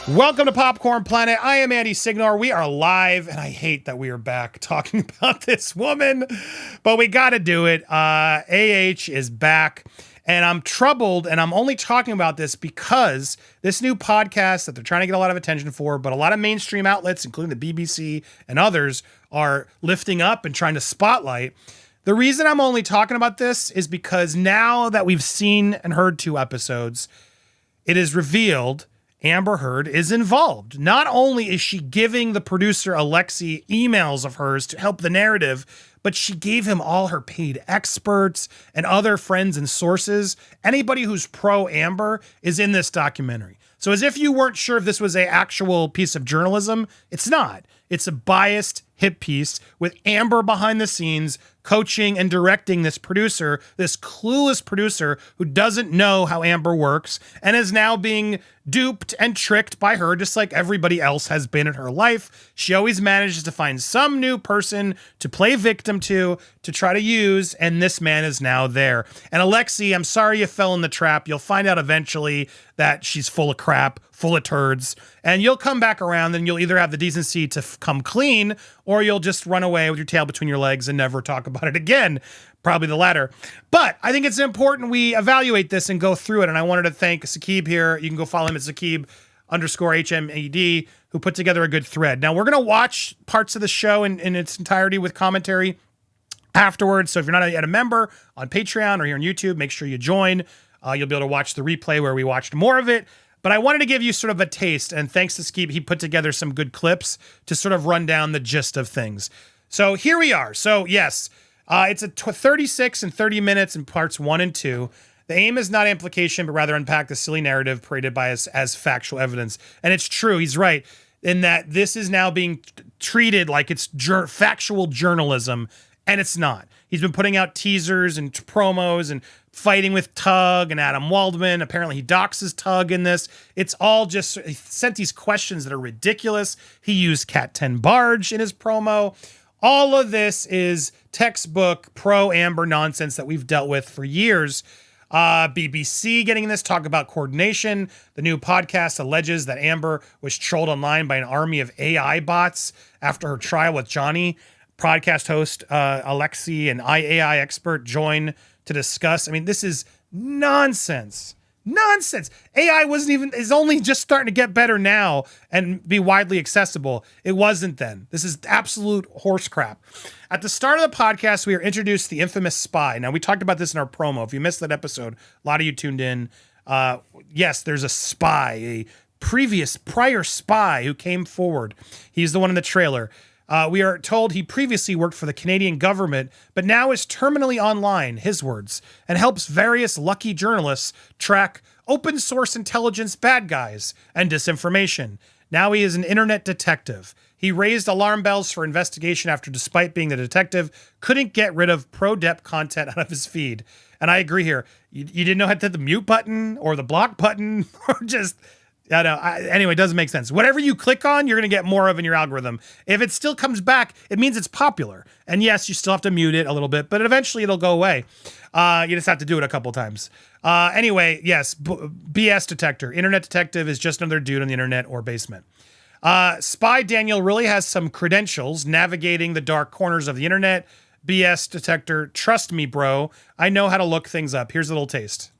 Welcome to Popcorn Planet. I am Andy Signor. We are live, and I hate that we are back talking about this woman, but we got to do it. AH is back, and I'm troubled, and I'm only talking about this because this new podcast that they're trying to get a lot of attention for, but a lot of mainstream outlets, including the BBC and others, are lifting up and trying to spotlight. The reason I'm only talking about this is because now that we've seen and heard 2 episodes, it is revealed Amber Heard is involved. Not only is she giving the producer Alexi emails of hers to help the narrative, but she gave him all her paid experts and other friends and sources. Anybody who's pro Amber is in this documentary. So as if you weren't sure if this was an actual piece of journalism, it's not. It's a biased hit piece with Amber behind the scenes coaching and directing this producer, this clueless producer who doesn't know how Amber works and is now being duped and tricked by her, just like everybody else has been in her life. She always manages to find some new person to play victim to try to use, and this man is now there. And Alexi, I'm sorry you fell in the trap. You'll find out eventually that she's full of crap, full of turds, and you'll come back around and you'll either have the decency to come clean or you'll just run away with your tail between your legs and never talk about it again. Probably the latter. But I think it's important we evaluate this and go through it. And I wanted to thank Sakib here. You can go follow him at Sakib_HMED, who put together a good thread. Now, we're going to watch parts of the show in its entirety with commentary afterwards. So if you're not yet a member on Patreon or here on YouTube, make sure you join. You'll be able to watch the replay where we watched more of it. But I wanted to give you sort of a taste, and thanks to Skeeb, he put together some good clips to sort of run down the gist of things. So here we are. So yes, it's a 36 and 30 minutes in parts 1 and 2. The aim is not amplification, but rather unpack the silly narrative paraded by us as factual evidence. And it's true, he's right, in that this is now being treated like it's factual journalism, and it's not. He's been putting out teasers and promos and fighting with Tug and Adam Waldman. Apparently he doxes Tug in this. It's all just, he sent these questions that are ridiculous. He used Cat 10 Barge in his promo. All of this is textbook pro-Amber nonsense that we've dealt with for years. BBC getting in this, talk about coordination. The new podcast alleges that Amber was trolled online by an army of AI bots after her trial with Johnny. Podcast host Alexi and AI expert join to discuss. I mean, this is nonsense. Nonsense. AI is only just starting to get better now and be widely accessible. It wasn't then. This is absolute horse crap. At the start of the podcast, we are introduced to the infamous spy. Now, we talked about this in our promo. If you missed that episode, a lot of you tuned in. Yes, there's a spy, a prior spy who came forward. He's the one in the trailer. We are told he previously worked for the Canadian government, but now is terminally online, his words, and helps various lucky journalists track open source intelligence bad guys and disinformation. Now he is an internet detective. He raised alarm bells for investigation after, despite being the detective, couldn't get rid of pro-Depp content out of his feed. And I agree here. You didn't know how to hit the mute button or the block button or just... Anyway, it doesn't make sense. Whatever you click on, you're going to get more of in your algorithm. If it still comes back, it means it's popular. And yes, you still have to mute it a little bit, but eventually it'll go away. You just have to do it a couple times. Anyway, yes, BS detector. Internet detective is just another dude on the internet or basement. Spy Daniel really has some credentials navigating the dark corners of the internet. BS detector, trust me, bro. I know how to look things up. Here's a little taste.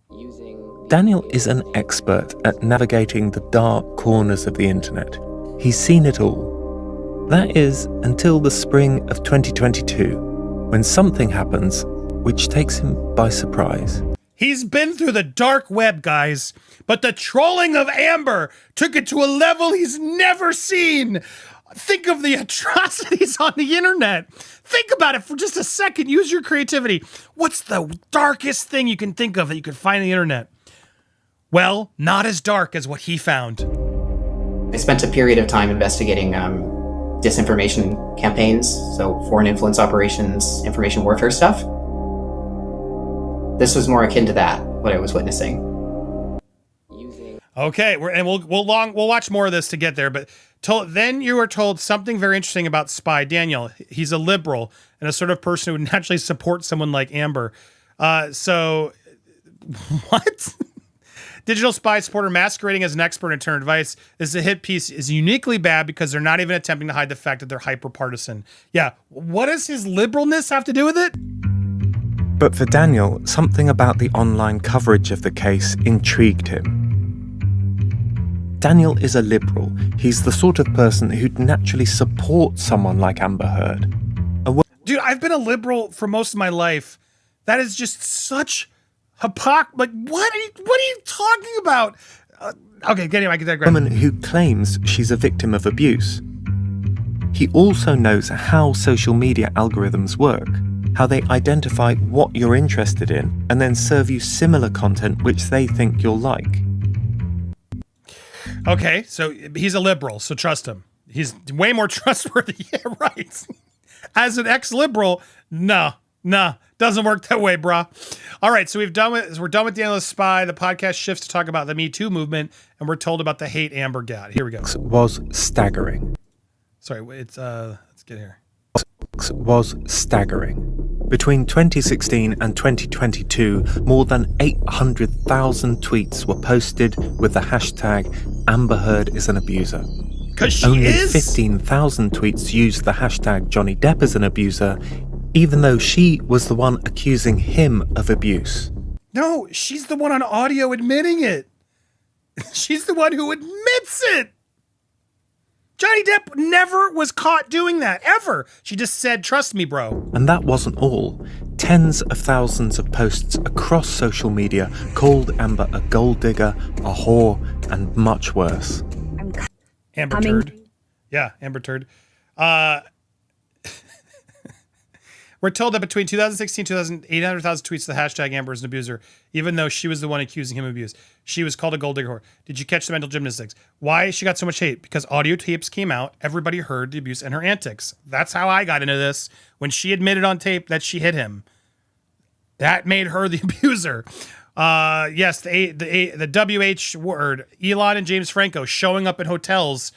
Daniel is an expert at navigating the dark corners of the internet. He's seen it all. That is, until the spring of 2022, when something happens which takes him by surprise. He's been through the dark web, guys, but the trolling of Amber took it to a level he's never seen. Think of the atrocities on the internet. Think about it for just a second. Use your creativity. What's the darkest thing you can think of that you could find on the internet? Well, not as dark as what he found. I spent a period of time investigating disinformation campaigns, so foreign influence operations, information warfare stuff. This was more akin to that, what I was witnessing. Okay, we'll watch more of this to get there, but then you were told something very interesting about Spy Daniel. He's a liberal and a sort of person who would naturally support someone like Amber. So, what? Digital spy supporter masquerading as an expert in turn advice. This is a hit piece is uniquely bad because they're not even attempting to hide the fact that they're hyper partisan. Yeah. What does his liberalness have to do with it? But for Daniel, something about the online coverage of the case intrigued him. Daniel is a liberal. He's the sort of person who'd naturally support someone like Amber Heard. Dude, I've been a liberal for most of my life. That is just such hypocrisy. Like, what are you talking about? Okay, anyway, I can digress. A woman who claims she's a victim of abuse. He also knows how social media algorithms work, how they identify what you're interested in, and then serve you similar content which they think you'll like. Okay, so he's a liberal, so trust him. He's way more trustworthy. Yeah, right. As an ex-liberal, no, doesn't work that way, brah. All right, so we're done with Daniel the Spy. The podcast shifts to talk about the Me Too movement, and we're told about the hate Amber got. Here we go. Was staggering. Sorry, it's let's get here. Was staggering. Between 2016 and 2022, more than 800,000 tweets were posted with the hashtag Amber Heard is an abuser. Because she Only is? 15,000 tweets used the hashtag Johnny Depp as an abuser, even though she was the one accusing him of abuse. No, she's the one on audio admitting it. She's the one who admits it. Johnny Depp never was caught doing that, ever. She just said, trust me, bro. And that wasn't all. Tens of thousands of posts across social media called Amber a gold digger, a whore, and much worse. Amber Turd. Yeah, Amber Turd. We're told that between 2016 and 800,000 tweets the hashtag Amber is an abuser, even though she was the one accusing him of abuse. She was called a gold digger whore. Did you catch the mental gymnastics? Why she got so much hate? Because audio tapes came out. Everybody heard the abuse and her antics. That's how I got into this. When she admitted on tape that she hit him, that made her the abuser. Yes, the WH word, Elon and James Franco showing up in hotels,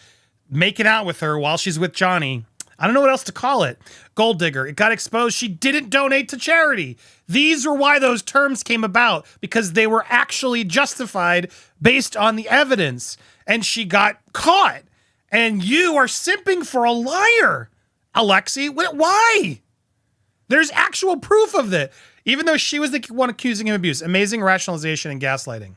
making out with her while she's with Johnny. I don't know what else to call it. Gold digger. It got exposed. She didn't donate to charity. These are why those terms came about, because they were actually justified based on the evidence. And she got caught. And you are simping for a liar, Alexi. Why? There's actual proof of that. Even though she was the one accusing him of abuse. Amazing rationalization and gaslighting.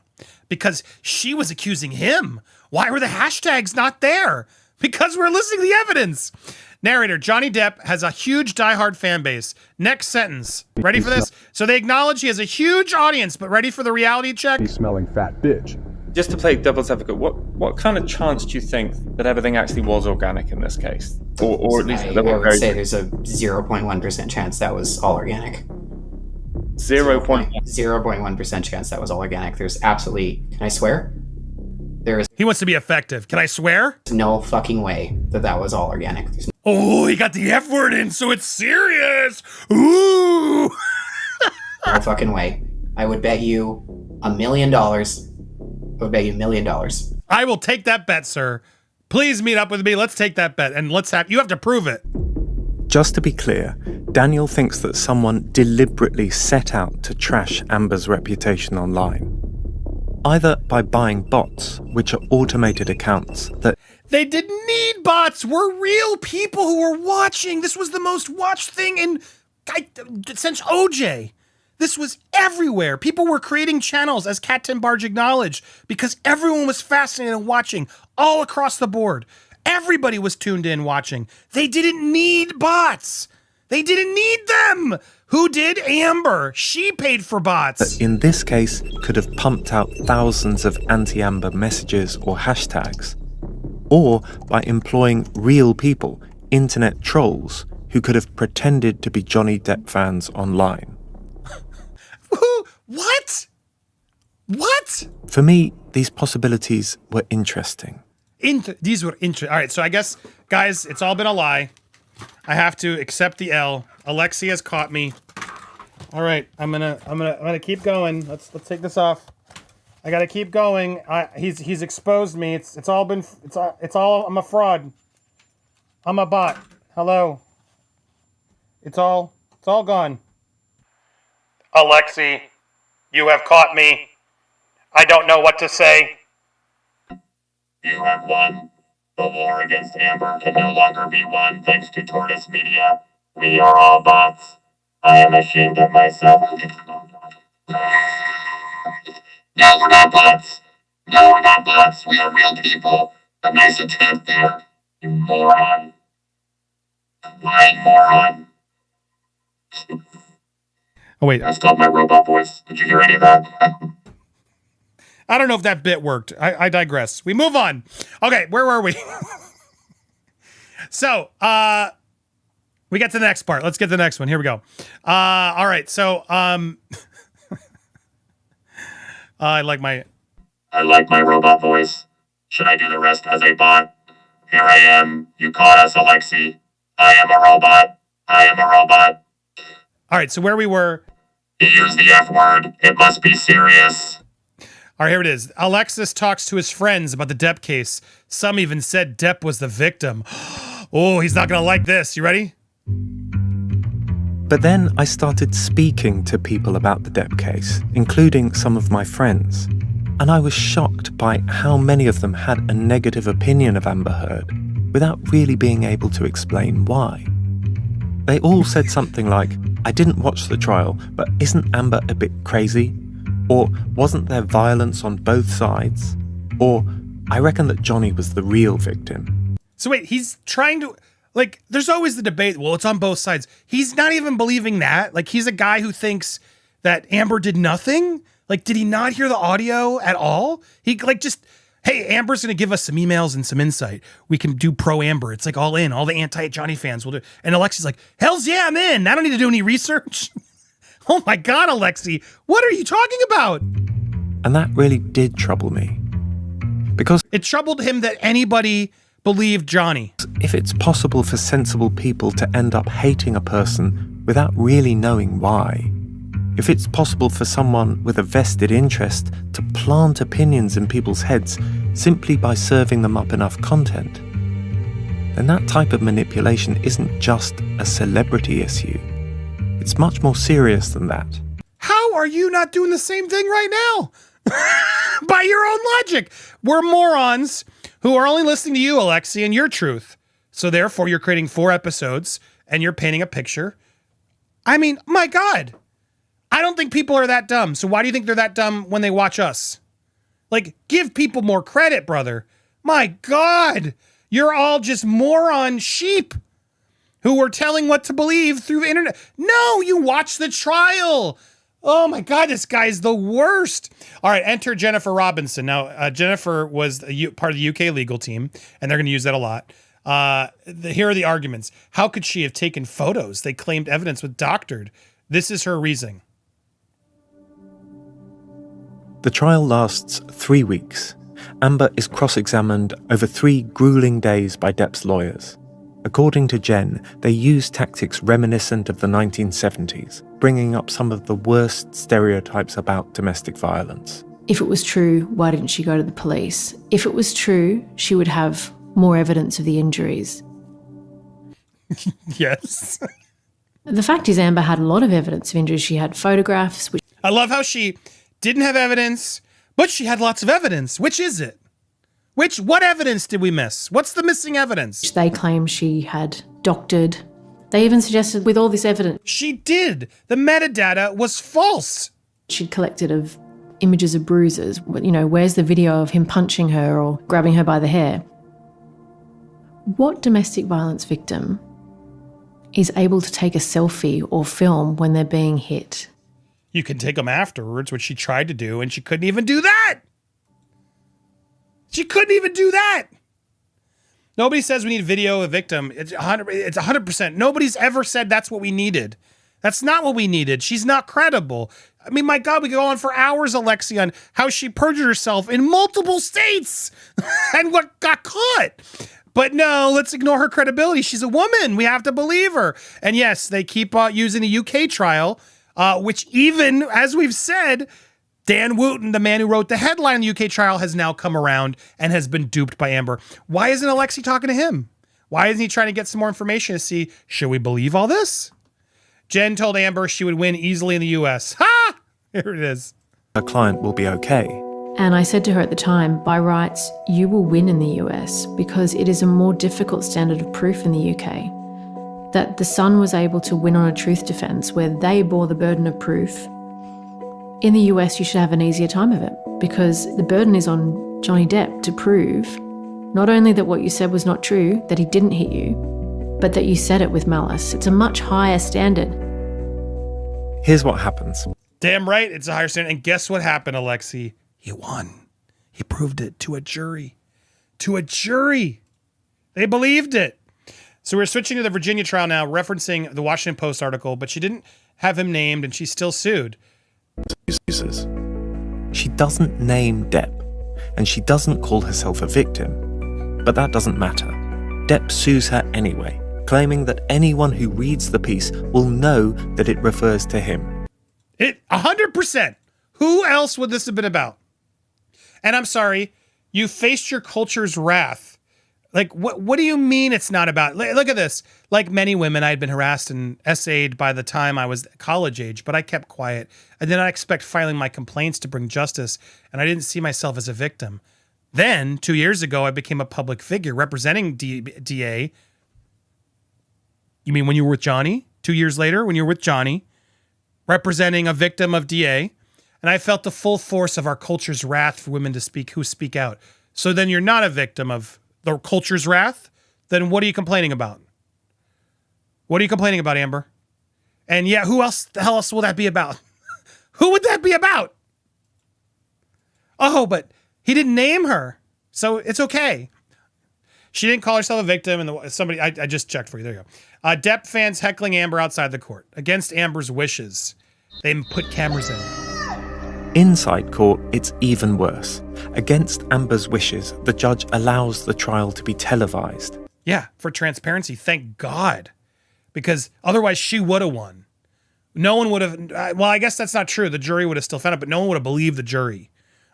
Because she was accusing him. Why were the hashtags not there? Because we're listening to the evidence. Narrator, Johnny Depp has a huge diehard fan base. Next sentence. Ready for this? So they acknowledge he has a huge audience, but ready for the reality check? He's smelling fat bitch. Just to play devil's advocate, what kind of chance do you think that everything actually was organic in this case? Or at least I would say there's a 0.1% chance that was all organic. 0.1% chance that was all organic. There's absolutely, can I swear? There is He wants to be effective. Can I swear? no fucking way that was all organic. There's Oh, he got the F word in, so it's serious. Ooh. no fucking way. I would bet you $1 million. I would bet you $1 million. I will take that bet, sir. Please meet up with me. Let's take that bet, and you have to prove it. Just to be clear, Daniel thinks that someone deliberately set out to trash Amber's reputation online. Either by buying bots, which are automated accounts that They didn't need bots. We're real people who were watching. This was the most watched thing since OJ. This was everywhere. People were creating channels, as Kat Timbarge acknowledged, because everyone was fascinated and watching all across the board. Everybody was tuned in watching. They didn't need bots. They didn't need them. Who did? Amber. She paid for bots. in this case could have pumped out thousands of anti-Amber messages or hashtags, or by employing real people, internet trolls, who could have pretended to be Johnny Depp fans online. What? What? For me, these possibilities were interesting. These were interesting. All right, so I guess, guys, it's all been a lie. I have to accept the L. Alexi has caught me. All right, I'm gonna keep going. Let's take this off. I gotta keep going. He's exposed me. It's all. I'm a fraud. I'm a bot. Hello. It's all gone. Alexi, you have caught me. I don't know what to say. You have won. The war against Amber can no longer be won thanks to Tortoise Media. We are all bots. I am ashamed of myself. No, we're not bots. No, we're not bots. We are real people. A nice attempt there. You moron. Lying moron. Oh, wait. That's called my robot voice. Did you hear any of that? I don't know if that bit worked. I digress. We move on. Okay, where were we? So, we get to the next part. Let's get to the next one. Here we go. All right. So, I like my robot voice. Should I do the rest as a bot? Here I am. You caught us, Alexi. I am a robot. I am a robot. All right. So where we were. You used the F word. It must be serious. All right, here it is. Alexis talks to his friends about the Depp case. Some even said Depp was the victim. Oh, he's not going to like this. You ready? But then I started speaking to people about the Depp case, including some of my friends. And I was shocked by how many of them had a negative opinion of Amber Heard without really being able to explain why. They all said something like, I didn't watch the trial, but isn't Amber a bit crazy? Or wasn't there violence on both sides? Or I reckon that Johnny was the real victim. So wait, he's trying to, like, there's always the debate, well, it's on both sides. He's not even believing that. Like, he's a guy who thinks that Amber did nothing. Like, did he not hear the audio at all? He, like, just, hey, Amber's going to give us some emails and some insight. We can do pro-Amber. It's like all in. All the anti-Johnny fans will do. And Alexi's like, hells yeah, I'm in. I don't need to do any research. Oh my God, Alexi, what are you talking about? And that really did trouble me. Because it troubled him that anybody believed Johnny. If it's possible for sensible people to end up hating a person without really knowing why, if it's possible for someone with a vested interest to plant opinions in people's heads simply by serving them up enough content, then that type of manipulation isn't just a celebrity issue. It's much more serious than that. How are you not doing the same thing right now? By your own logic. We're morons who are only listening to you, Alexi, and your truth. So therefore, you're creating 4 episodes and you're painting a picture. I mean, my God. I don't think people are that dumb. So why do you think they're that dumb when they watch us? Like, give people more credit, brother. My God. You're all just moron sheep who were telling what to believe through the internet. No, you watch the trial. Oh my God, this guy's the worst. All right, enter Jennifer Robinson. Now, Jennifer was part of the UK legal team, and they're going to use that a lot. Here are the arguments. How could she have taken photos? They claimed evidence was doctored. This is her reasoning. The trial lasts 3 weeks. Amber is cross-examined over 3 grueling days by Depp's lawyers. According to Jen, they use tactics reminiscent of the 1970s, bringing up some of the worst stereotypes about domestic violence. If it was true, why didn't she go to the police? If it was true, she would have more evidence of the injuries. Yes. The fact is, Amber had a lot of evidence of injuries. She had photographs. I love how she didn't have evidence, but she had lots of evidence. Which is it? What evidence did we miss? What's the missing evidence? They claim she had doctored. They even suggested with all this evidence. She did. The metadata was false. She'd collected of images of bruises. You know, where's the video of him punching her or grabbing her by the hair? What domestic violence victim is able to take a selfie or film when they're being hit? You can take them afterwards, which she tried to do, and she couldn't even do that. She couldn't even do that. Nobody says we need video of a victim. It's 100%. Nobody's ever said that's what we needed. That's not what we needed. She's not credible. I mean, my God, we could go on for hours, Alexi, on how she perjured herself in multiple states and what got caught. But no, let's ignore her credibility. She's a woman. We have to believe her. And yes, they keep using the UK trial, which even, as we've said, Dan Wooten, the man who wrote the headline in the UK trial, has now come around and has been duped by Amber. Why isn't Alexi talking to him? Why isn't he trying to get some more information to see, should we believe all this? Jen told Amber she would win easily in the US. Ha! Here it is. Her client will be okay. And I said to her at the time, by rights, you will win in the US because it is a more difficult standard of proof in the UK. That the son was able to win on a truth defence where they bore the burden of proof. In the US, you should have an easier time of it because the burden is on Johnny Depp to prove not only that what you said was not true, that he didn't hit you, but that you said it with malice. It's a much higher standard. Here's what happens. Damn right, it's a higher standard. And guess what happened, Alexi? He won. He proved it to a jury. To a jury. They believed it. So we're switching to the Virginia trial now, referencing the Washington Post article, but she didn't have him named and she still sued. She doesn't name Depp, and she doesn't call herself a victim. But that doesn't matter. Depp sues her anyway, claiming that anyone who reads the piece will know that it refers to him. 100%. Who else would this have been about? And I'm sorry, you faced your culture's wrath. Like, what do you mean it's not about? Look at this. Like many women, I had been harassed and essayed by the time I was college age, but I kept quiet. I did not expect filing my complaints to bring justice, and I didn't see myself as a victim. Then, 2 years ago, I became a public figure representing DA. You mean when you were with Johnny? 2 years later, when you were with Johnny, representing a victim of DA, and I felt the full force of our culture's wrath for women who speak out. So then you're not a victim of the culture's wrath? Then what are you complaining about? What are you complaining about, Amber? And yeah, who else the hell else will that be about? Who would that be about? Oh, but he didn't name her, so it's okay. She didn't call herself a victim, and somebody I just checked for you. There you go. Depp fans heckling Amber outside the court against Amber's wishes. They put cameras in. Inside court, it's even worse. Against Amber's wishes, the judge allows the trial to be televised. Yeah, for transparency. Thank God. Because otherwise she would have won. No one would have... Well, I guess that's not true. The jury would have still found it, but no one would have believed the jury.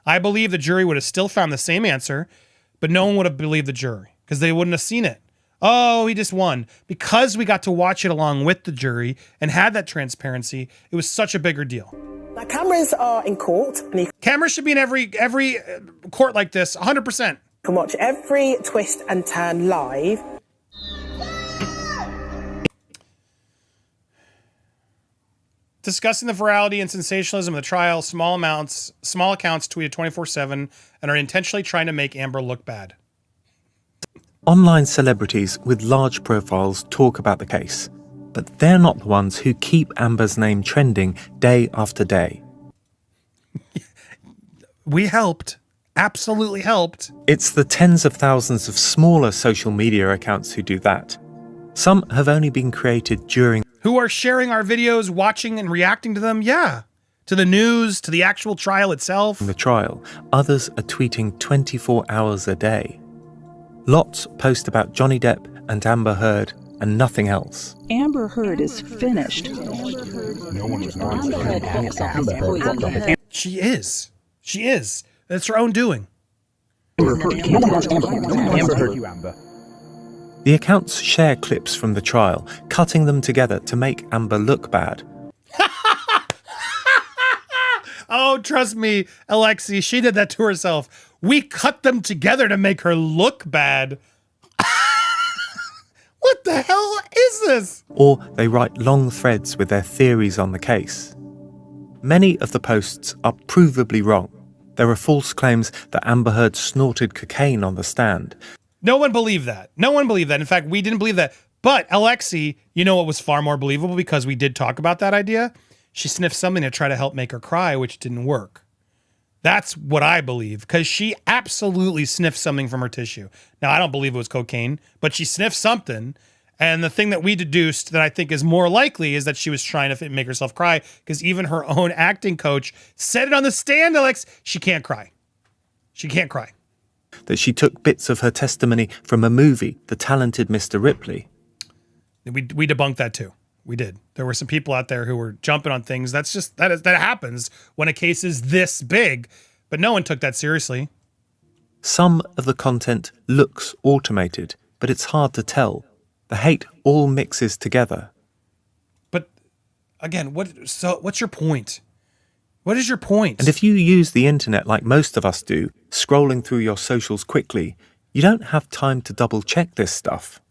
I believe the jury would have still found the same answer, but no one would have believed the jury because they wouldn't have seen it. Oh, he just won. Because we got to watch it along with the jury and had that transparency, it was such a bigger deal. Now, cameras are in court, and you Cameras should be in every court like this, 100%. can watch every twist and turn live. Discussing the virality and sensationalism of the trial, small accounts tweeted 24/7 and are intentionally trying to make Amber look bad. Online celebrities with large profiles talk about the case, but they're not the ones who keep Amber's name trending day after day. We helped. Absolutely helped. It's the tens of thousands of smaller social media accounts who do that. Some have only been created during Who are sharing our videos, watching and reacting to them? Yeah. To the news, to the actual trial itself. the trial. Others are tweeting 24 hours a day. Lots post about Johnny Depp and Amber Heard and nothing else. Amber Heard is finished. She is. She is. That's her own doing. The accounts share clips from the trial, cutting them together to make Amber look bad. Oh, trust me, Alexi, she did that to herself. We cut them together to make her look bad. What the hell is this? Or they write long threads with their theories on the case. Many of the posts are provably wrong. There are false claims that Amber Heard snorted cocaine on the stand. No one believed that. No one believed that. In fact, we didn't believe that. But Alexi, you know what was far more believable because we did talk about that idea? She sniffed something to try to help make her cry, which didn't work. That's what I believe, because she absolutely sniffed something from her tissue. Now, I don't believe it was cocaine, but she sniffed something. And the thing that we deduced that I think is more likely is that she was trying to make herself cry, because even her own acting coach said it on the stand, Alex, she can't cry. She can't cry. That she took bits of her testimony from a movie, The Talented Mr. Ripley. We debunked that too. We did. There were some people out there who were jumping on things. That happens when a case is this big, but no one took that seriously. Some of the content looks automated, but it's hard to tell. The hate all mixes together. But again, what's your point? What is your point? And if you use the internet like most of us do, scrolling through your socials quickly, you don't have time to double check this stuff.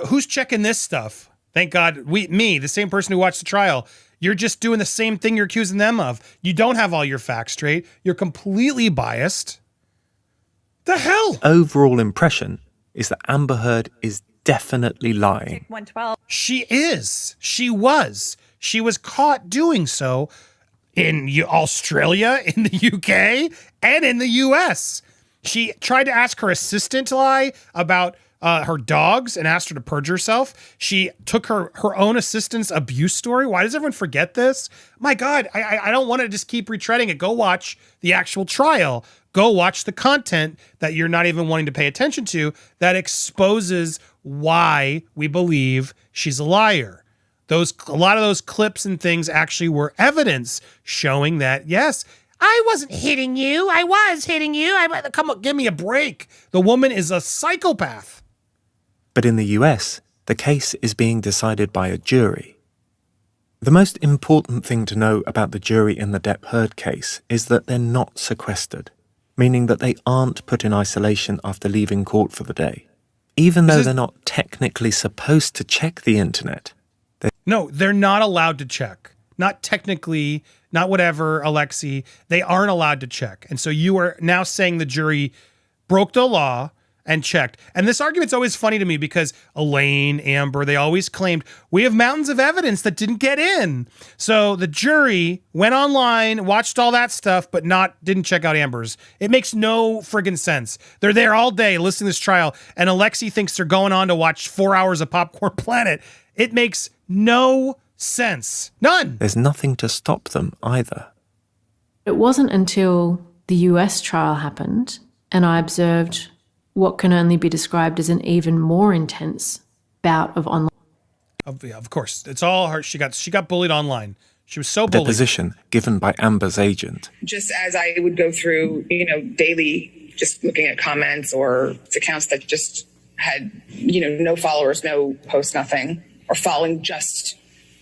Who's checking this stuff? Thank God, me, the same person who watched the trial. You're just doing the same thing you're accusing them of. You don't have all your facts straight. You're completely biased. The hell? Overall impression is that Amber Heard is definitely lying. 112. She is. She was. She was caught doing so in Australia, in the UK, and in the US. She tried to ask her assistant to lie about her dogs and asked her to purge herself. She took her own assistant's abuse story. Why does everyone forget this? My God, I don't want to just keep retreading it. Go watch the actual trial. Go watch the content that you're not even wanting to pay attention to that exposes why we believe she's a liar. A lot of those clips and things actually were evidence showing that, yes, I wasn't hitting you. I was hitting you. Come on, give me a break. The woman is a psychopath. But in the US, the case is being decided by a jury. The most important thing to know about the jury in the Depp Heard case is that they're not sequestered, meaning that they aren't put in isolation after leaving court for the day. Even though they're not technically supposed to check the internet. No, they're not allowed to check. Not technically, not whatever, Alexi. They aren't allowed to check. And so you are now saying the jury broke the law and checked. And this argument's always funny to me because Elaine, Amber, they always claimed we have mountains of evidence that didn't get in. So the jury went online, watched all that stuff, but didn't check out Amber's. It makes no friggin' sense. They're there all day listening to this trial, and Alexi thinks they're going on to watch 4 hours of Popcorn Planet. It makes no sense. None. There's nothing to stop them either. It wasn't until the US trial happened and I observed what can only be described as an even more intense bout of online. Of course, it's all her. She got bullied online. She was so bullied. Deposition given by Amber's agent. Just as I would go through, daily, just looking at comments or accounts that just had, no followers, no posts, nothing, or following just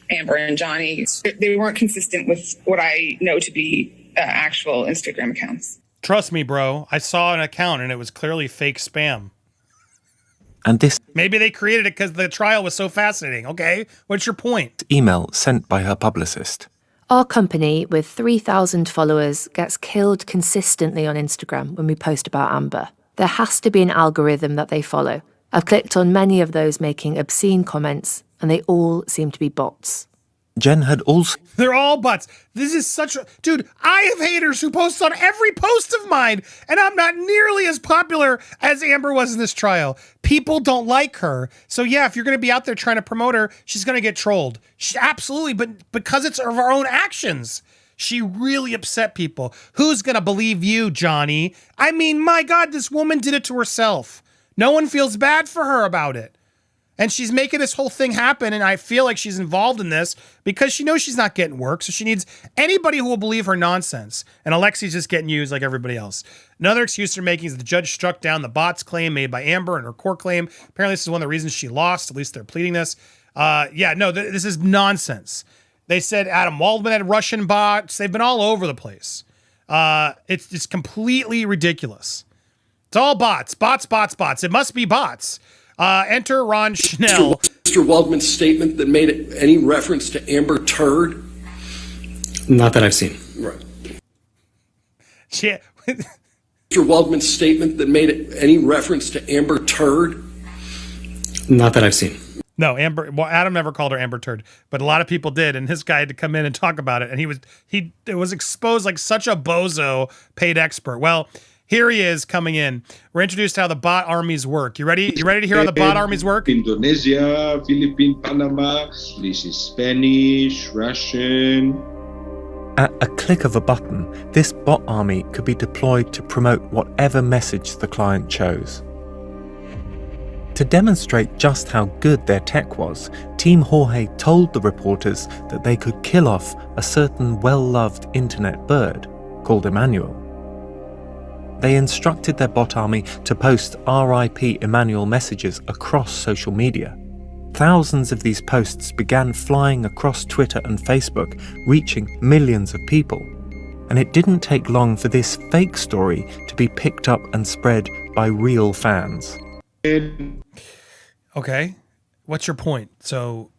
Amber and Johnny. They weren't consistent with what I know to be actual Instagram accounts. Trust me, bro. I saw an account and it was clearly fake spam. And this maybe they created it because the trial was so fascinating. Okay, what's your point? Email sent by her publicist. Our company with 3,000 followers gets killed consistently on Instagram when we post about Amber. There has to be an algorithm that they follow. I've clicked on many of those making obscene comments, and they all seem to be bots. Jen had also... They're all bots. This is such a... Dude, I have haters who post on every post of mine, and I'm not nearly as popular as Amber was in this trial. People don't like her. So yeah, if you're going to be out there trying to promote her, she's going to get trolled. Absolutely, but because it's of her own actions. She really upset people. Who's going to believe you, Johnny? I mean, my God, this woman did it to herself. No one feels bad for her about it. And she's making this whole thing happen, and I feel like she's involved in this because she knows she's not getting work, so she needs anybody who will believe her nonsense. And Alexi's just getting used like everybody else. Another excuse they're making is that the judge struck down the bots claim made by Amber and her court claim. Apparently this is one of the reasons she lost, at least they're pleading this. This is nonsense. They said Adam Waldman had Russian bots. They've been all over the place. It's completely ridiculous. It's all bots. It must be bots. Enter Ron Schnell. Mr. Waldman's statement that made any reference to Amber Turd? Not that I've seen. Right. Yeah. Mr. Waldman's statement that made any reference to Amber Turd? Not that I've seen. No, Amber. Well, Adam never called her Amber Turd, but a lot of people did, and this guy had to come in and talk about it, and it was exposed like such a bozo paid expert. Well, here he is coming in. We're introduced to how the bot armies work. You ready? You ready to hear how the bot armies work? Indonesia, Philippines, Panama. This is Spanish, Russian. At a click of a button, this bot army could be deployed to promote whatever message the client chose. To demonstrate just how good their tech was, Team Jorge told the reporters that they could kill off a certain well-loved internet bird called Emmanuel. They instructed their bot army to post RIP Emmanuel messages across social media. thousands of these posts began flying across Twitter and Facebook, reaching millions of people. And it didn't take long for this fake story to be picked up and spread by real fans. Okay, what's your point? So,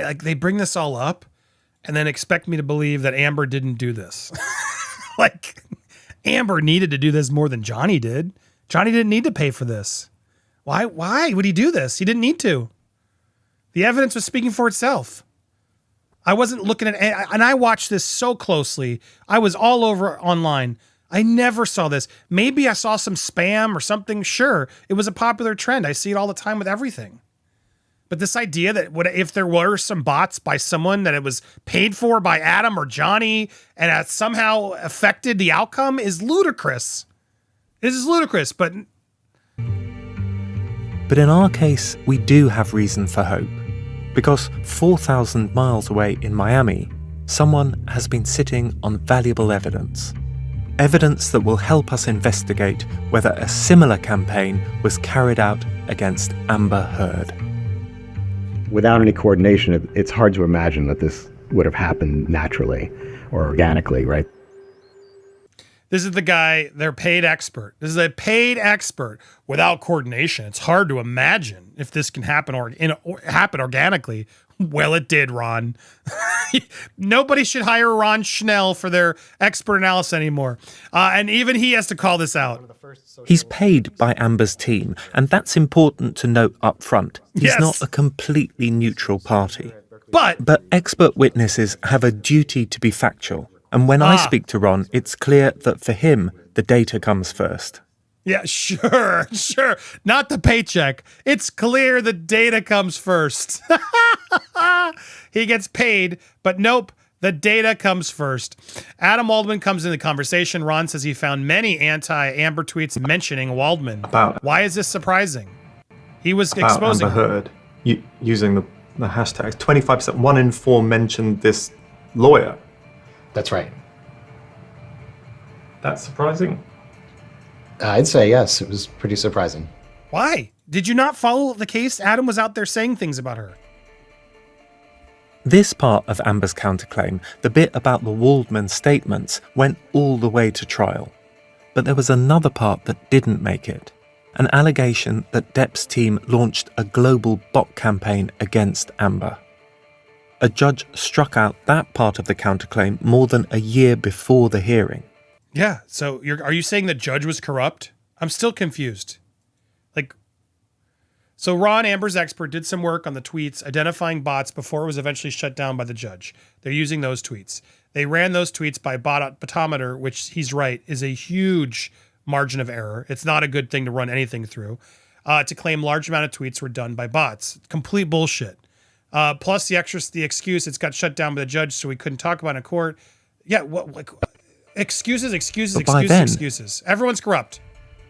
like, they bring this all up and then expect me to believe that Amber didn't do this. Like, Amber needed to do this more than Johnny did. Johnny didn't need to pay for this. Why would he do this? He didn't need to. The evidence was speaking for itself. I wasn't looking at, and I watched this so closely. I was all over online. I never saw this. Maybe I saw some spam or something. Sure, it was a popular trend. I see it all the time with everything. But this idea that if there were some bots by someone that it was paid for by Adam or Johnny and it somehow affected the outcome is ludicrous. It is ludicrous, but in our case, we do have reason for hope. Because 4,000 miles away in Miami, someone has been sitting on valuable evidence. Evidence that will help us investigate whether a similar campaign was carried out against Amber Heard. Without any coordination, it's hard to imagine that this would have happened naturally or organically, right? This is the guy, their paid expert. This is a paid expert without coordination. It's hard to imagine if this can happen or happen organically. Well, it did, Ron. Nobody should hire Ron Schnell for their expert analysis anymore. And even he has to call this out. He's paid by Amber's team, and that's important to note up front. He's not a completely neutral party. But expert witnesses have a duty to be factual. And when I speak to Ron, it's clear that for him, the data comes first. Yeah, sure. Not the paycheck. It's clear the data comes first. He gets paid, but nope, the data comes first. Adam Waldman comes in the conversation. Ron says he found many anti-Amber tweets mentioning Waldman. Why is this surprising? He was exposing Amber Heard using the hashtags. 25%, 1 in 4 mentioned this lawyer. That's right. That's surprising. I'd say yes, it was pretty surprising. Why? Did you not follow the case? Adam was out there saying things about her. This part of Amber's counterclaim, the bit about the Waldman statements, went all the way to trial. But there was another part that didn't make it. An allegation that Depp's team launched a global bot campaign against Amber. A judge struck out that part of the counterclaim more than a year before the hearing. Yeah, so are you saying the judge was corrupt? I'm still confused. So Ron, Amber's expert, did some work on the tweets identifying bots before it was eventually shut down by the judge. They're using those tweets. They ran those tweets by botometer, which he's right, is a huge margin of error. It's not a good thing to run anything through. To claim large amount of tweets were done by bots. Complete bullshit. Plus the excuse it's got shut down by the judge, so we couldn't talk about it in court. Yeah, excuses. Everyone's corrupt.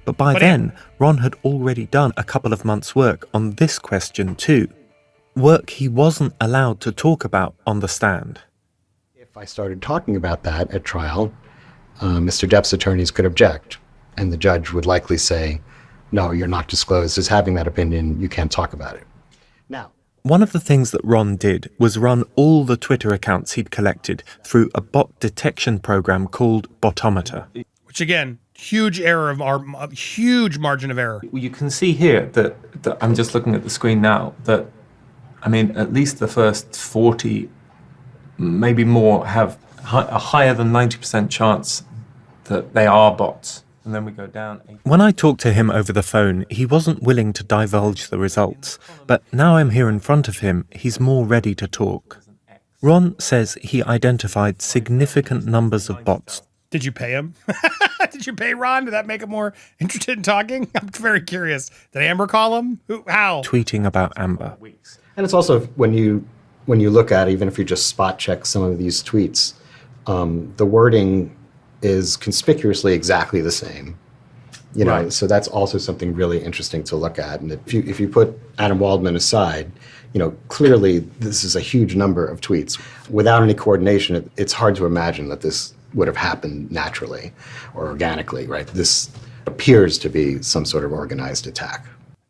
But by then, Ron had already done a couple of months' work on this question too. Work he wasn't allowed to talk about on the stand. If I started talking about that at trial, Mr. Depp's attorneys could object, and the judge would likely say, no, you're not disclosed as having that opinion, you can't talk about it. Now, one of the things that Ron did was run all the Twitter accounts he'd collected through a bot detection program called Botometer. Which again, huge huge margin of error. You can see here that I'm just looking at the screen now that, I mean, at least the first 40, maybe more, have a higher than 90% chance that they are bots. And then we go down. When I talked to him over the phone, he wasn't willing to divulge the results. But now I'm here in front of him, he's more ready to talk. Ron says he identified significant numbers of bots. Did you pay him? Did you pay Ron? Did that make him more interested in talking? I'm very curious. Did Amber call him? How? Tweeting about Amber. And it's also when you look at, even if you just spot check some of these tweets, the wording is conspicuously exactly the same. You know, right. So that's also something really interesting to look at. And if you put Adam Waldman aside, you know, clearly this is a huge number of tweets. Without any coordination, it's hard to imagine that this would have happened naturally or organically, right? This appears to be some sort of organized attack.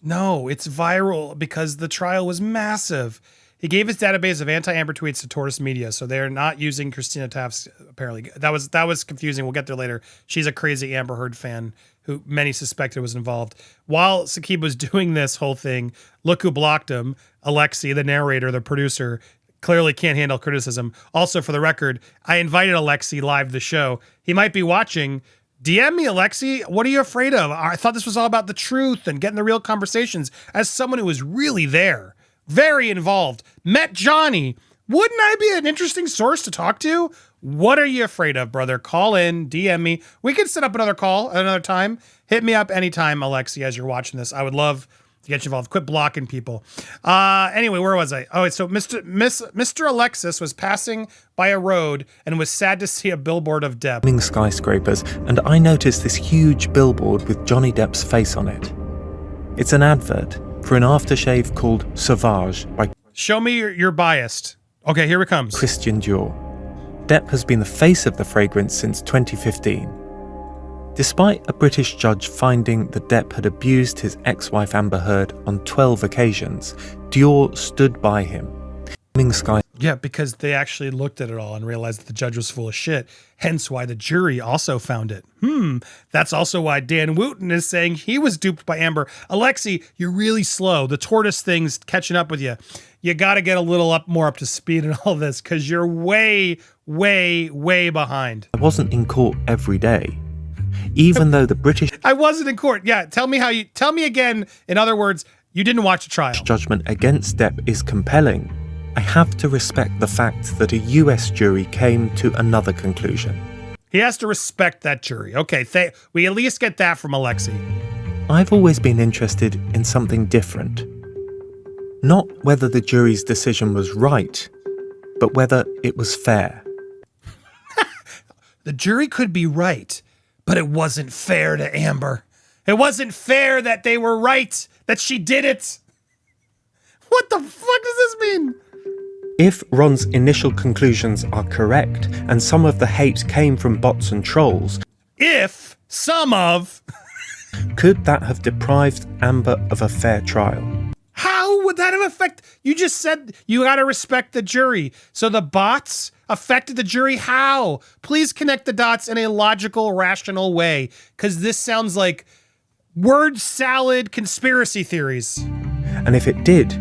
No, it's viral because the trial was massive. He gave his database of anti-Amber tweets to Tortoise Media, so they're not using Christina Taft's, apparently. That was confusing. We'll get there later. She's a crazy Amber Heard fan who many suspected was involved. While Saqib was doing this whole thing, look who blocked him. Alexi, the narrator, the producer, clearly can't handle criticism. Also, for the record, I invited Alexi live to the show. He might be watching. DM me, Alexi. What are you afraid of? I thought this was all about the truth and getting the real conversations. As someone who was really there, very involved, met Johnny, wouldn't I be an interesting source to talk to? What are you afraid of, brother? Call in, DM me. We can set up another call at another time. Hit me up anytime, Alexi, as you're watching this. I would love to get you involved. Quit blocking people. Anyway, where was I? Oh, so Mr. Alexis was passing by a road and was sad to see a billboard of Depp. Skyscrapers, and I noticed this huge billboard with Johnny Depp's face on it. It's an advert for an aftershave called Sauvage by Show me you're biased. Okay, here it comes. Christian Dior. Depp has been the face of the fragrance since 2015. Despite a British judge finding that Depp had abused his ex-wife Amber Heard on 12 occasions, Dior stood by him. Yeah, because they actually looked at it all and realized that the judge was full of shit. Hence why the jury also found it. That's also why Dan Wooten is saying he was duped by Amber. Alexi, you're really slow. The tortoise thing's catching up with you. You got to get a little more up to speed in all this because you're way, way, way behind. I wasn't in court every day. Even though the British... I wasn't in court. Yeah, tell me again. In other words, you didn't watch the trial. ...judgment against Depp is compelling. I have to respect the fact that a US jury came to another conclusion. He has to respect that jury. Okay, we at least get that from Alexi. I've always been interested in something different. Not whether the jury's decision was right, but whether it was fair. The jury could be right, but it wasn't fair to Amber. It wasn't fair that they were right, that she did it. What the fuck does this mean? If Ron's initial conclusions are correct, and some of the hate came from bots and trolls, could that have deprived Amber of a fair trial? How would that have affected? You just said you got to respect the jury. So the bots affected the jury. How? Please connect the dots in a logical, rational way, because this sounds like word salad conspiracy theories. And if it did,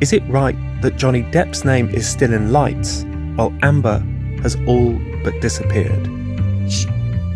is it right that Johnny Depp's name is still in lights while Amber has all but disappeared?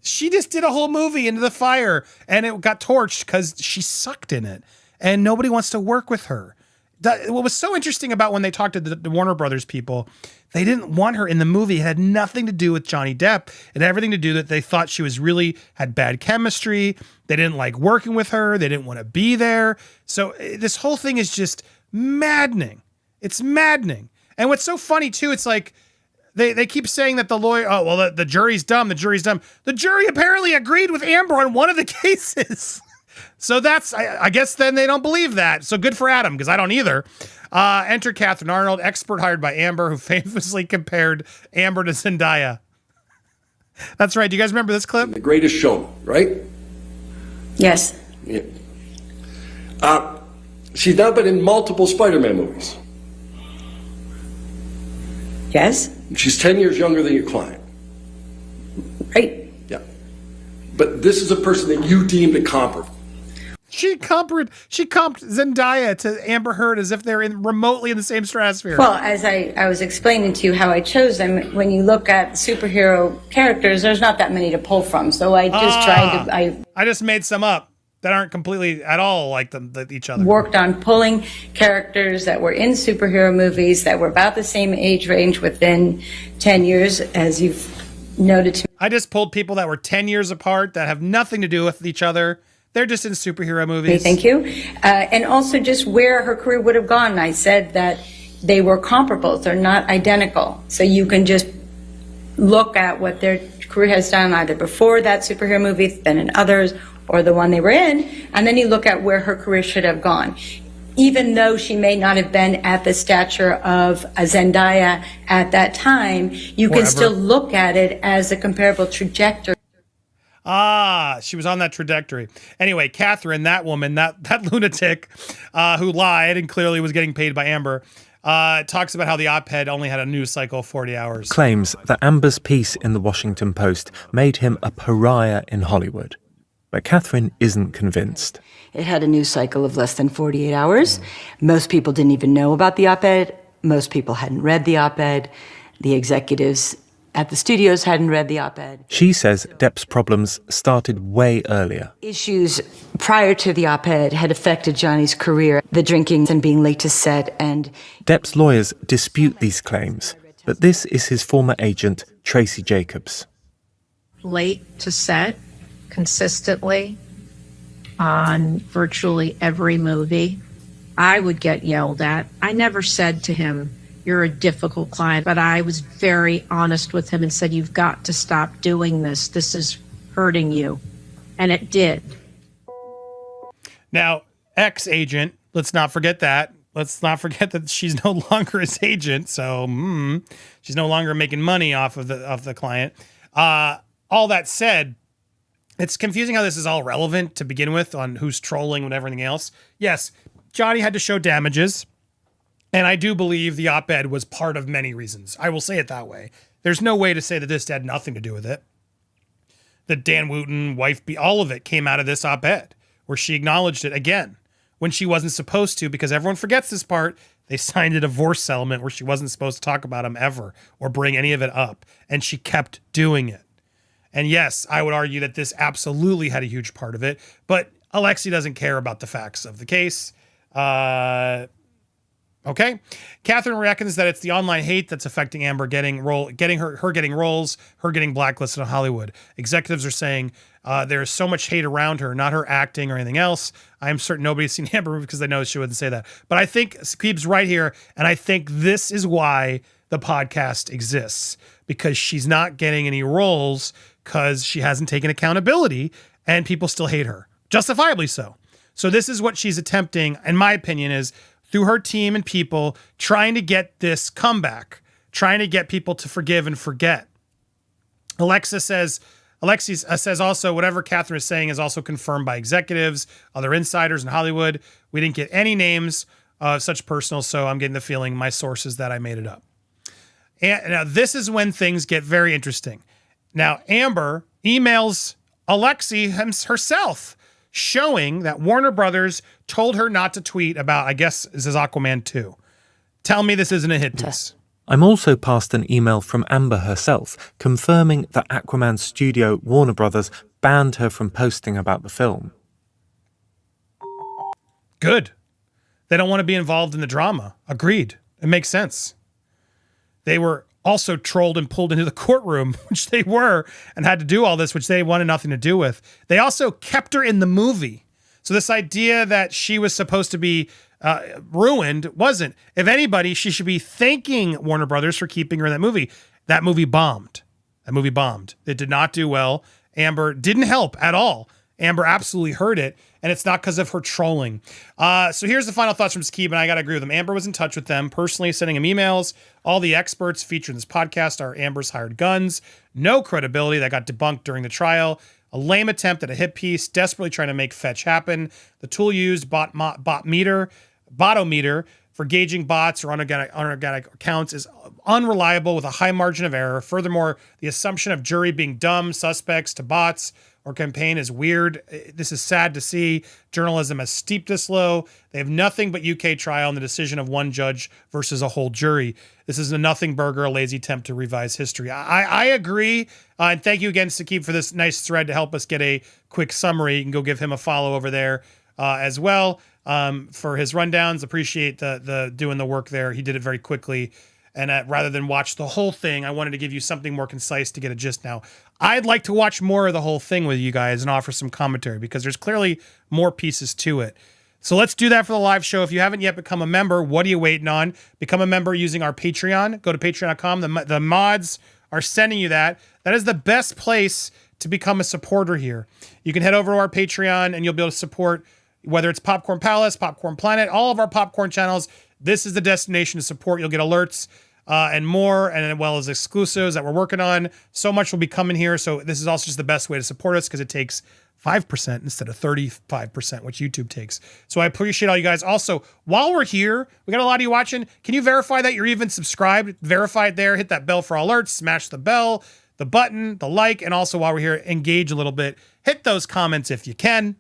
She just did a whole movie Into the Fire and it got torched because she sucked in it and nobody wants to work with her. What was so interesting about when they talked to the Warner Brothers people, they didn't want her in the movie. It had nothing to do with Johnny Depp. It had everything to do that they thought she was really had bad chemistry. They didn't like working with her. They didn't want to be there. So this whole thing is just maddening. It's maddening. And what's so funny too, it's like they keep saying that the lawyer, the jury's dumb. The jury's dumb. The jury apparently agreed with Amber on one of the cases. So that's, I guess then they don't believe that. So good for Adam, because I don't either. Enter Catherine Arnold, expert hired by Amber, who famously compared Amber to Zendaya. That's right. Do you guys remember this clip? The Greatest Showman, right? Yes. Yeah. She's now been in multiple Spider-Man movies. Yes. She's 10 years younger than your client. Right. Yeah. But this is a person that you deemed comparable. She comped Zendaya to Amber Heard as if they're remotely in the same stratosphere. Well, as I was explaining to you how I chose them, when you look at superhero characters, there's not that many to pull from. So I just tried to... I just made some up that aren't completely at all like each other. Worked on pulling characters that were in superhero movies that were about the same age range within 10 years, as you've noted to me. I just pulled people that were 10 years apart that have nothing to do with each other. They're just in superhero movies. Okay, thank you. And also just where her career would have gone. I said that they were comparable. They're not identical. So you can just look at what their career has done either before that superhero movie, then in others, or the one they were in, and then you look at where her career should have gone. Even though she may not have been at the stature of a Zendaya at that time, you can still look at it as a comparable trajectory. She was on that trajectory. Anyway, Catherine, that woman, that lunatic who lied and clearly was getting paid by Amber, talks about how the op-ed only had a news cycle of 40 hours. Claims that Amber's piece in the Washington Post made him a pariah in Hollywood. But Catherine isn't convinced. It had a news cycle of less than 48 hours. Most people didn't even know about the op-ed. Most people hadn't read the op-ed. The executives at the studios hadn't read the op-ed. She says Depp's problems started way earlier. Issues prior to the op-ed had affected Johnny's career, the drinking and being late to set, and Depp's lawyers dispute these claims, but this is his former agent, Tracy Jacobs. Late to set, consistently, on virtually every movie. I would get yelled at. I never said to him, "You're a difficult client," but I was very honest with him and said, "You've got to stop doing this. This is hurting you." And it did. Now, ex-agent, let's not forget that. Let's not forget that she's no longer his agent, so she's no longer making money off of the client. All that said, it's confusing how this is all relevant to begin with on who's trolling and everything else. Yes, Johnny had to show damages. And I do believe the op-ed was part of many reasons. I will say it that way. There's no way to say that this had nothing to do with it. The Dan Wooten, all of it came out of this op-ed where she acknowledged it again when she wasn't supposed to, because everyone forgets this part. They signed a divorce settlement where she wasn't supposed to talk about him ever or bring any of it up. And she kept doing it. And yes, I would argue that this absolutely had a huge part of it, but Alexi doesn't care about the facts of the case. Okay. Catherine reckons that it's the online hate that's affecting Amber getting roles, her getting blacklisted in Hollywood. Executives are saying there's so much hate around her, not her acting or anything else. I'm certain nobody's seen Amber because they know she wouldn't say that. But I think Squeeb's right here, and I think this is why the podcast exists, because she's not getting any roles because she hasn't taken accountability and people still hate her, justifiably so. So this is what she's attempting, in my opinion, is through her team and people trying to get this comeback, trying to get people to forgive and forget. Alexi says also whatever Catherine is saying is also confirmed by executives, other insiders in Hollywood. We didn't get any names of such personals, so I'm getting the feeling my source is that I made it up. And now this is when things get very interesting. Now, Amber emails Alexi herself, showing that Warner Brothers told her not to tweet about, I guess this is Aquaman 2. Tell me this isn't a hit piece. I'm also passed an email from Amber herself confirming that Aquaman studio Warner Brothers banned her from posting about the film. Good. They don't want to be involved in the drama. Agreed. It makes sense. They were also trolled and pulled into the courtroom, which they were, and had to do all this, which they wanted nothing to do with. They also kept her in the movie. So this idea that she was supposed to be ruined wasn't. If anybody, she should be thanking Warner Brothers for keeping her in that movie. That movie bombed. It did not do well. Amber didn't help at all. Amber absolutely hurt it, and it's not because of her trolling. So here's the final thoughts from Skib, and I got to agree with him. Amber was in touch with them, personally sending them emails. All the experts featured in this podcast are Amber's hired guns. No credibility that got debunked during the trial. A lame attempt at a hit piece, desperately trying to make fetch happen. The tool used, botometer, for gauging bots or unorganic accounts is unreliable with a high margin of error. Furthermore, the assumption of jury being dumb suspects to bots or campaign is weird. This is sad to see. Journalism has steeped this low. They have nothing but UK trial and the decision of one judge versus a whole jury. This is a nothing burger, a lazy attempt to revise history. I agree. And thank you again, Sakib, for this nice thread to help us get a quick summary. You can go give him a follow over there as well for his rundowns. Appreciate the doing the work there. He did it very quickly. And rather than watch the whole thing, I wanted to give you something more concise to get a gist now. I'd like to watch more of the whole thing with you guys and offer some commentary because there's clearly more pieces to it. So let's do that for the live show. If you haven't yet become a member, what are you waiting on? Become a member using our Patreon. Go to patreon.com. The mods are sending you that. That is the best place to become a supporter here. You can head over to our Patreon and you'll be able to support whether it's Popcorn Palace, Popcorn Planet, all of our popcorn channels. This is the destination to support. You'll get alerts and more, and as well as exclusives that we're working on. So much will be coming here. So this is also just the best way to support us because it takes 5% instead of 35%, which YouTube takes. So I appreciate all you guys. Also, while we're here, we got a lot of you watching. Can you verify that you're even subscribed? Verify it there. Hit that bell for all alerts. Smash the bell, the button, the like, and also while we're here, engage a little bit. Hit those comments if you can.